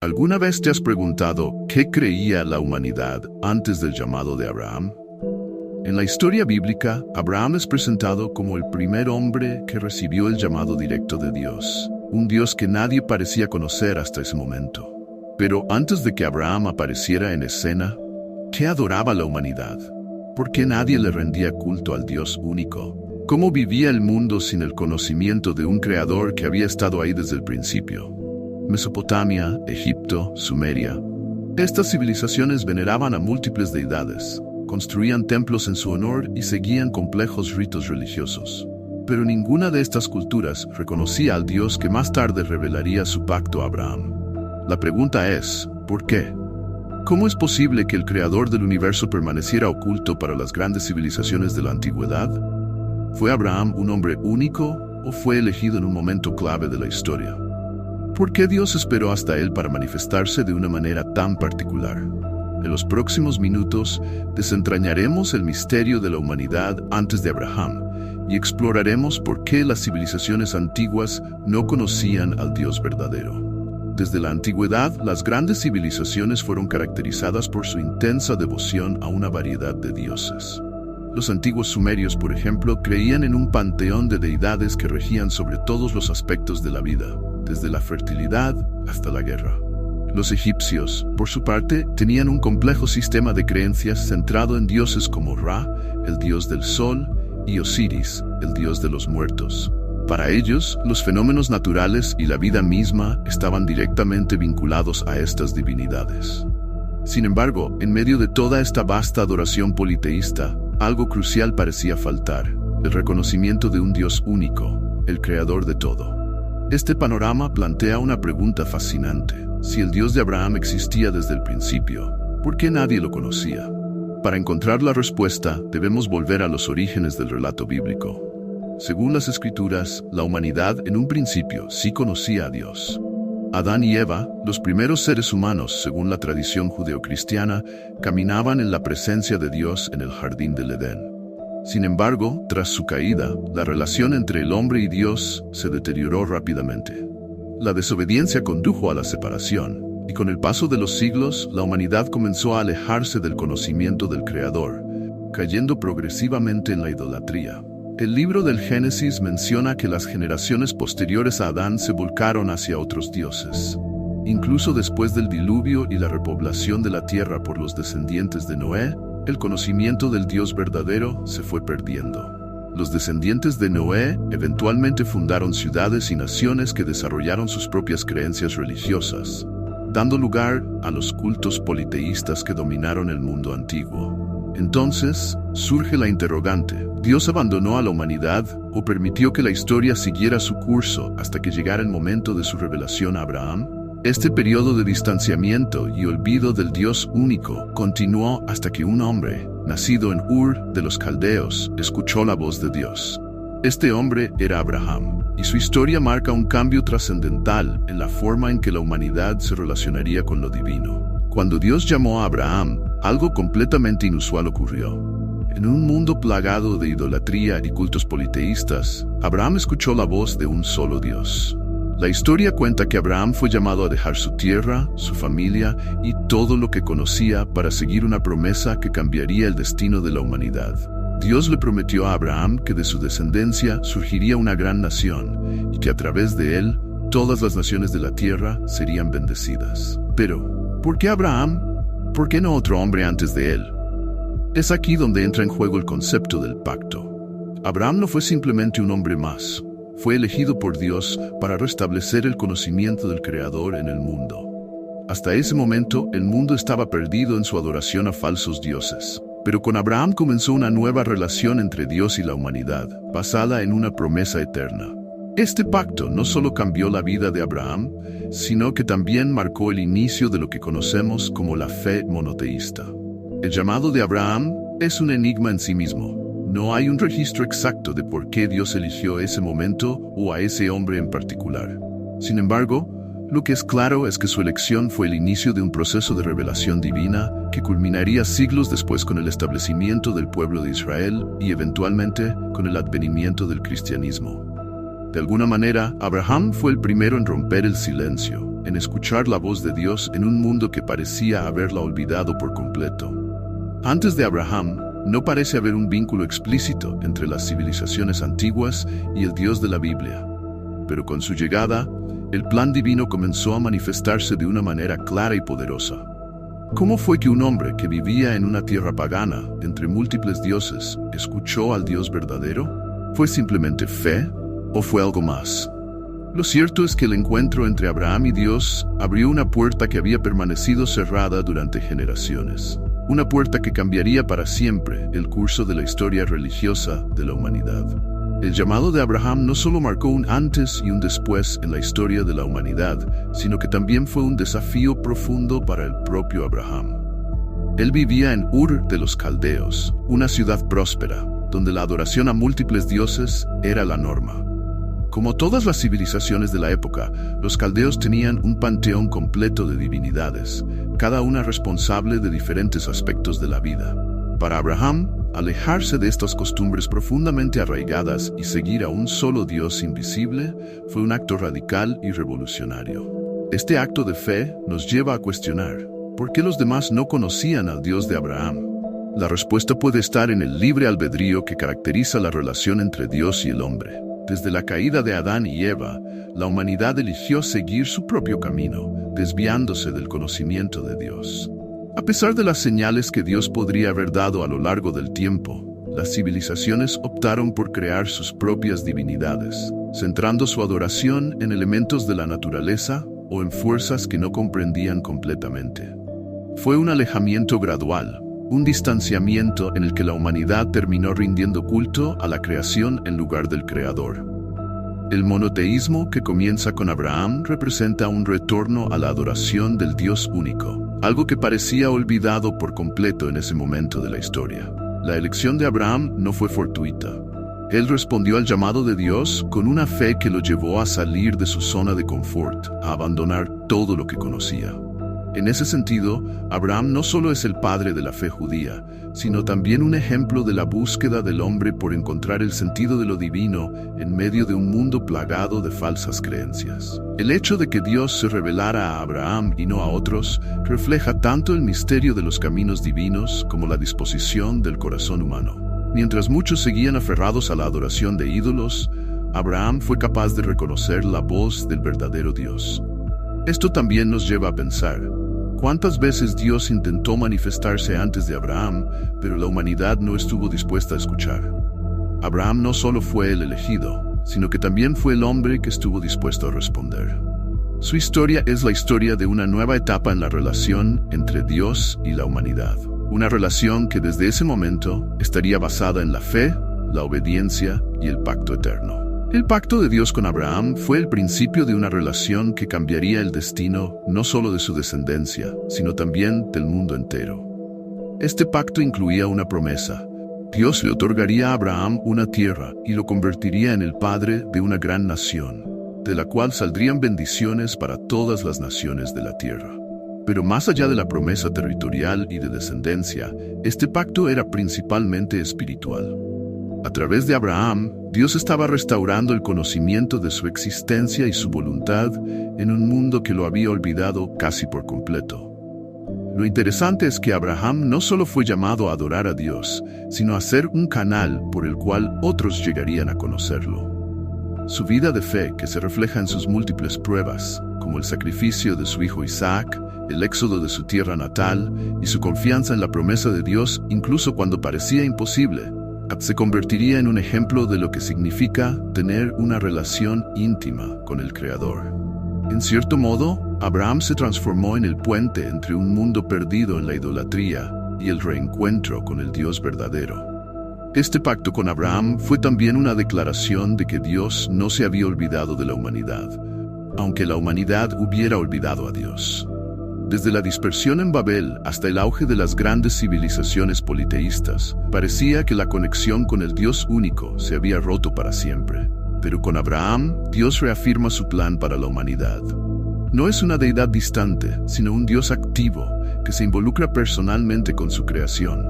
¿Alguna vez te has preguntado qué creía la humanidad antes del llamado de Abraham? En la historia bíblica, Abraham es presentado como el primer hombre que recibió el llamado directo de Dios, un Dios que nadie parecía conocer hasta ese momento. Pero antes de que Abraham apareciera en escena, ¿qué adoraba la humanidad? ¿Por qué nadie le rendía culto al Dios único? ¿Cómo vivía el mundo sin el conocimiento de un creador que había estado ahí desde el principio? Mesopotamia, Egipto, Sumeria. Estas civilizaciones veneraban a múltiples deidades, construían templos en su honor y seguían complejos ritos religiosos. Pero ninguna de estas culturas reconocía al Dios que más tarde revelaría su pacto a Abraham. La pregunta es, ¿por qué? ¿Cómo es posible que el creador del universo permaneciera oculto para las grandes civilizaciones de la antigüedad? ¿Fue Abraham un hombre único o fue elegido en un momento clave de la historia? ¿Por qué Dios esperó hasta él para manifestarse de una manera tan particular? En los próximos minutos desentrañaremos el misterio de la humanidad antes de Abraham y exploraremos por qué las civilizaciones antiguas no conocían al Dios verdadero. Desde la antigüedad, las grandes civilizaciones fueron caracterizadas por su intensa devoción a una variedad de dioses. Los antiguos sumerios, por ejemplo, creían en un panteón de deidades que regían sobre todos los aspectos de la vida, desde la fertilidad hasta la guerra. Los egipcios, por su parte, tenían un complejo sistema de creencias centrado en dioses como Ra, el dios del sol, y Osiris, el dios de los muertos. Para ellos, los fenómenos naturales y la vida misma estaban directamente vinculados a estas divinidades. Sin embargo, en medio de toda esta vasta adoración politeísta, algo crucial parecía faltar: el reconocimiento de un Dios único, el creador de todo. Este panorama plantea una pregunta fascinante. Si el Dios de Abraham existía desde el principio, ¿por qué nadie lo conocía? Para encontrar la respuesta, debemos volver a los orígenes del relato bíblico. Según las Escrituras, la humanidad en un principio sí conocía a Dios. Adán y Eva, los primeros seres humanos, según la tradición judeocristiana, caminaban en la presencia de Dios en el jardín del Edén. Sin embargo, tras su caída, la relación entre el hombre y Dios se deterioró rápidamente. La desobediencia condujo a la separación, y con el paso de los siglos, la humanidad comenzó a alejarse del conocimiento del Creador, cayendo progresivamente en la idolatría. El libro del Génesis menciona que las generaciones posteriores a Adán se volcaron hacia otros dioses. Incluso después del diluvio y la repoblación de la tierra por los descendientes de Noé, el conocimiento del Dios verdadero se fue perdiendo. Los descendientes de Noé eventualmente fundaron ciudades y naciones que desarrollaron sus propias creencias religiosas, dando lugar a los cultos politeístas que dominaron el mundo antiguo. Entonces, surge la interrogante: ¿Dios abandonó a la humanidad o permitió que la historia siguiera su curso hasta que llegara el momento de su revelación a Abraham? Este periodo de distanciamiento y olvido del Dios único continuó hasta que un hombre, nacido en Ur de los Caldeos, escuchó la voz de Dios. Este hombre era Abraham, y su historia marca un cambio trascendental en la forma en que la humanidad se relacionaría con lo divino. Cuando Dios llamó a Abraham, algo completamente inusual ocurrió. En un mundo plagado de idolatría y cultos politeístas, Abraham escuchó la voz de un solo Dios. La historia cuenta que Abraham fue llamado a dejar su tierra, su familia y todo lo que conocía para seguir una promesa que cambiaría el destino de la humanidad. Dios le prometió a Abraham que de su descendencia surgiría una gran nación y que a través de él todas las naciones de la tierra serían bendecidas. Pero, ¿por qué Abraham? ¿Por qué no otro hombre antes de él? Es aquí donde entra en juego el concepto del pacto. Abraham no fue simplemente un hombre más. Fue elegido por Dios para restablecer el conocimiento del Creador en el mundo. Hasta ese momento, el mundo estaba perdido en su adoración a falsos dioses. Pero con Abraham comenzó una nueva relación entre Dios y la humanidad, basada en una promesa eterna. Este pacto no solo cambió la vida de Abraham, sino que también marcó el inicio de lo que conocemos como la fe monoteísta. El llamado de Abraham es un enigma en sí mismo. No hay un registro exacto de por qué Dios eligió ese momento o a ese hombre en particular. Sin embargo, lo que es claro es que su elección fue el inicio de un proceso de revelación divina que culminaría siglos después con el establecimiento del pueblo de Israel y eventualmente con el advenimiento del cristianismo. De alguna manera, Abraham fue el primero en romper el silencio, en escuchar la voz de Dios en un mundo que parecía haberla olvidado por completo. Antes de Abraham, no parece haber un vínculo explícito entre las civilizaciones antiguas y el Dios de la Biblia. Pero con su llegada, el plan divino comenzó a manifestarse de una manera clara y poderosa. ¿Cómo fue que un hombre que vivía en una tierra pagana, entre múltiples dioses, escuchó al Dios verdadero? ¿Fue simplemente fe o fue algo más? Lo cierto es que el encuentro entre Abraham y Dios abrió una puerta que había permanecido cerrada durante generaciones. Una puerta que cambiaría para siempre el curso de la historia religiosa de la humanidad. El llamado de Abraham no solo marcó un antes y un después en la historia de la humanidad, sino que también fue un desafío profundo para el propio Abraham. Él vivía en Ur de los Caldeos, una ciudad próspera, donde la adoración a múltiples dioses era la norma. Como todas las civilizaciones de la época, los caldeos tenían un panteón completo de divinidades, cada una responsable de diferentes aspectos de la vida. Para Abraham, alejarse de estas costumbres profundamente arraigadas y seguir a un solo Dios invisible fue un acto radical y revolucionario. Este acto de fe nos lleva a cuestionar, ¿por qué los demás no conocían al Dios de Abraham? La respuesta puede estar en el libre albedrío que caracteriza la relación entre Dios y el hombre. Desde la caída de Adán y Eva, la humanidad eligió seguir su propio camino, desviándose del conocimiento de Dios. A pesar de las señales que Dios podría haber dado a lo largo del tiempo, las civilizaciones optaron por crear sus propias divinidades, centrando su adoración en elementos de la naturaleza o en fuerzas que no comprendían completamente. Fue un alejamiento gradual, un distanciamiento en el que la humanidad terminó rindiendo culto a la creación en lugar del Creador. El monoteísmo que comienza con Abraham representa un retorno a la adoración del Dios único, algo que parecía olvidado por completo en ese momento de la historia. La elección de Abraham no fue fortuita. Él respondió al llamado de Dios con una fe que lo llevó a salir de su zona de confort, a abandonar todo lo que conocía. En ese sentido, Abraham no solo es el padre de la fe judía, sino también un ejemplo de la búsqueda del hombre por encontrar el sentido de lo divino en medio de un mundo plagado de falsas creencias. El hecho de que Dios se revelara a Abraham y no a otros refleja tanto el misterio de los caminos divinos como la disposición del corazón humano. Mientras muchos seguían aferrados a la adoración de ídolos, Abraham fue capaz de reconocer la voz del verdadero Dios. Esto también nos lleva a pensar, ¿cuántas veces Dios intentó manifestarse antes de Abraham, pero la humanidad no estuvo dispuesta a escuchar? Abraham no solo fue el elegido, sino que también fue el hombre que estuvo dispuesto a responder. Su historia es la historia de una nueva etapa en la relación entre Dios y la humanidad. Una relación que desde ese momento estaría basada en la fe, la obediencia y el pacto eterno. El pacto de Dios con Abraham fue el principio de una relación que cambiaría el destino no solo de su descendencia, sino también del mundo entero. Este pacto incluía una promesa. Dios le otorgaría a Abraham una tierra y lo convertiría en el padre de una gran nación, de la cual saldrían bendiciones para todas las naciones de la tierra. Pero más allá de la promesa territorial y de descendencia, este pacto era principalmente espiritual. A través de Abraham, Dios estaba restaurando el conocimiento de su existencia y su voluntad en un mundo que lo había olvidado casi por completo. Lo interesante es que Abraham no solo fue llamado a adorar a Dios, sino a ser un canal por el cual otros llegarían a conocerlo. Su vida de fe, que se refleja en sus múltiples pruebas, como el sacrificio de su hijo Isaac, el éxodo de su tierra natal y su confianza en la promesa de Dios incluso cuando parecía imposible, se convertiría en un ejemplo de lo que significa tener una relación íntima con el Creador. En cierto modo, Abraham se transformó en el puente entre un mundo perdido en la idolatría y el reencuentro con el Dios verdadero. Este pacto con Abraham fue también una declaración de que Dios no se había olvidado de la humanidad, aunque la humanidad hubiera olvidado a Dios. Desde la dispersión en Babel hasta el auge de las grandes civilizaciones politeístas, parecía que la conexión con el Dios único se había roto para siempre. Pero con Abraham, Dios reafirma su plan para la humanidad. No es una deidad distante, sino un Dios activo, que se involucra personalmente con su creación.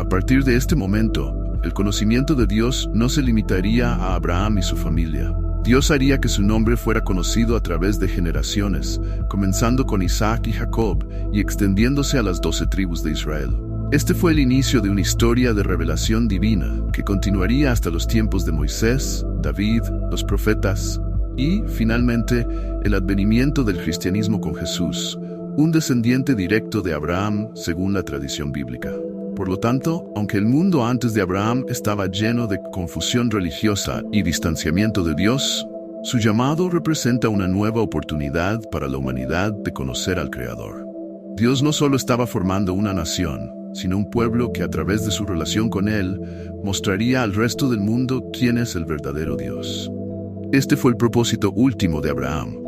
A partir de este momento, el conocimiento de Dios no se limitaría a Abraham y su familia. Dios haría que su nombre fuera conocido a través de generaciones, comenzando con Isaac y Jacob y extendiéndose a las 12 tribus de Israel. Este fue el inicio de una historia de revelación divina que continuaría hasta los tiempos de Moisés, David, los profetas y, finalmente, el advenimiento del cristianismo con Jesús, un descendiente directo de Abraham según la tradición bíblica. Por lo tanto, aunque el mundo antes de Abraham estaba lleno de confusión religiosa y distanciamiento de Dios, su llamado representa una nueva oportunidad para la humanidad de conocer al Creador. Dios no solo estaba formando una nación, sino un pueblo que a través de su relación con Él mostraría al resto del mundo quién es el verdadero Dios. Este fue el propósito último de Abraham: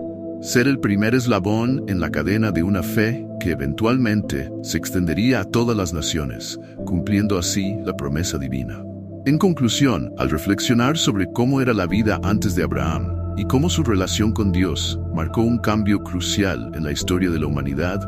ser el primer eslabón en la cadena de una fe que eventualmente se extendería a todas las naciones, cumpliendo así la promesa divina. En conclusión, al reflexionar sobre cómo era la vida antes de Abraham y cómo su relación con Dios marcó un cambio crucial en la historia de la humanidad,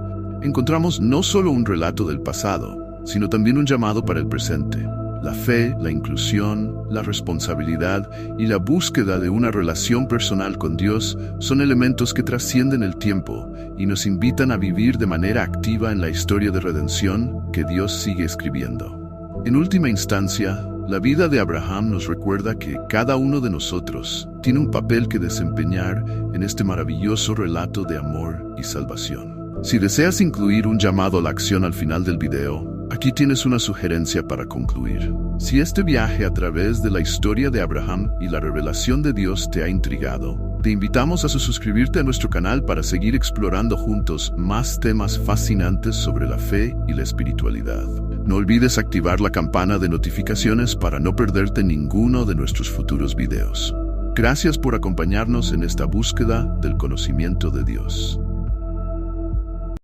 encontramos no solo un relato del pasado, sino también un llamado para el presente. La fe, la inclusión, la responsabilidad y la búsqueda de una relación personal con Dios son elementos que trascienden el tiempo y nos invitan a vivir de manera activa en la historia de redención que Dios sigue escribiendo. En última instancia, la vida de Abraham nos recuerda que cada uno de nosotros tiene un papel que desempeñar en este maravilloso relato de amor y salvación. Si deseas incluir un llamado a la acción al final del video, aquí tienes una sugerencia para concluir. Si este viaje a través de la historia de Abraham y la revelación de Dios te ha intrigado, te invitamos a suscribirte a nuestro canal para seguir explorando juntos más temas fascinantes sobre la fe y la espiritualidad. No olvides activar la campana de notificaciones para no perderte ninguno de nuestros futuros videos. Gracias por acompañarnos en esta búsqueda del conocimiento de Dios.